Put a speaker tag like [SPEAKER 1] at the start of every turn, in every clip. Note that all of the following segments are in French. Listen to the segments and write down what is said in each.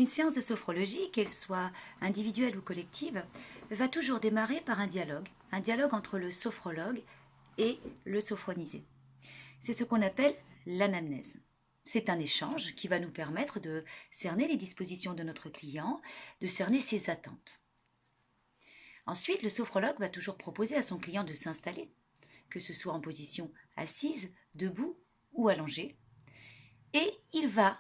[SPEAKER 1] Une séance de sophrologie, qu'elle soit individuelle ou collective, va toujours démarrer par un dialogue entre le sophrologue et le sophronisé. C'est ce qu'on appelle l'anamnèse. C'est un échange qui va nous permettre de cerner les dispositions de notre client, de cerner ses attentes. Ensuite, le sophrologue va toujours proposer à son client de s'installer, que ce soit en position assise, debout ou allongée, et il va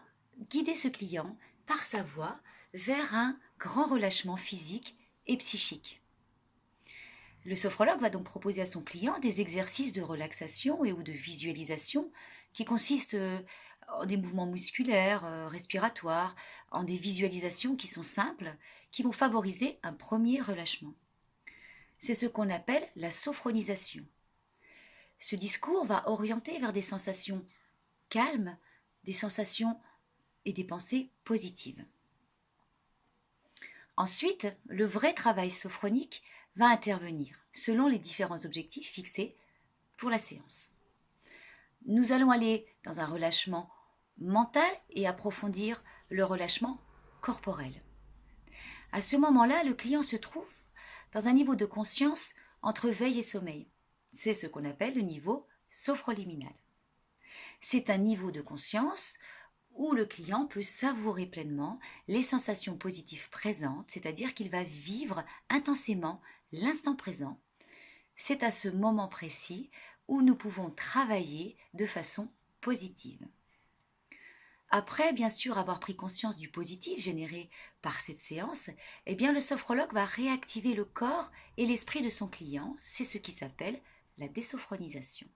[SPEAKER 1] guider ce client par sa voix vers un grand relâchement physique et psychique. Le sophrologue va donc proposer à son client des exercices de relaxation et ou de visualisation qui consistent en des mouvements musculaires, respiratoires, en des visualisations qui sont simples, qui vont favoriser un premier relâchement. C'est ce qu'on appelle la sophronisation. Ce discours va orienter vers des sensations calmes, des sensations et des pensées positives. Ensuite, le vrai travail sophronique va intervenir selon les différents objectifs fixés pour la séance. Nous allons aller dans un relâchement mental et approfondir le relâchement corporel. À ce moment-là, le client se trouve dans un niveau de conscience entre veille et sommeil. C'est ce qu'on appelle le niveau sophroliminal. C'est un niveau de conscience où le client peut savourer pleinement les sensations positives présentes, c'est-à-dire qu'il va vivre intensément l'instant présent. C'est à ce moment précis où nous pouvons travailler de façon positive. Après, bien sûr, avoir pris conscience du positif généré par cette séance, eh bien, le sophrologue va réactiver le corps et l'esprit de son client. C'est ce qui s'appelle la désophronisation.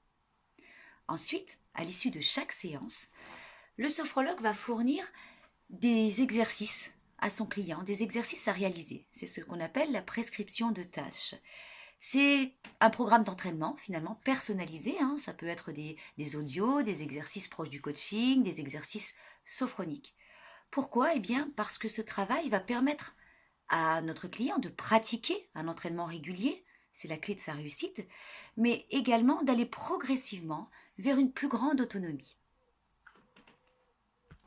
[SPEAKER 1] Ensuite, à l'issue de chaque séance, le sophrologue va fournir des exercices à son client, des exercices à réaliser. C'est ce qu'on appelle la prescription de tâches. C'est un programme d'entraînement finalement personnalisé. Ça peut être des audios, des exercices proches du coaching, des exercices sophroniques. Pourquoi ? Eh bien, parce que ce travail va permettre à notre client de pratiquer un entraînement régulier, c'est la clé de sa réussite, mais également d'aller progressivement vers une plus grande autonomie.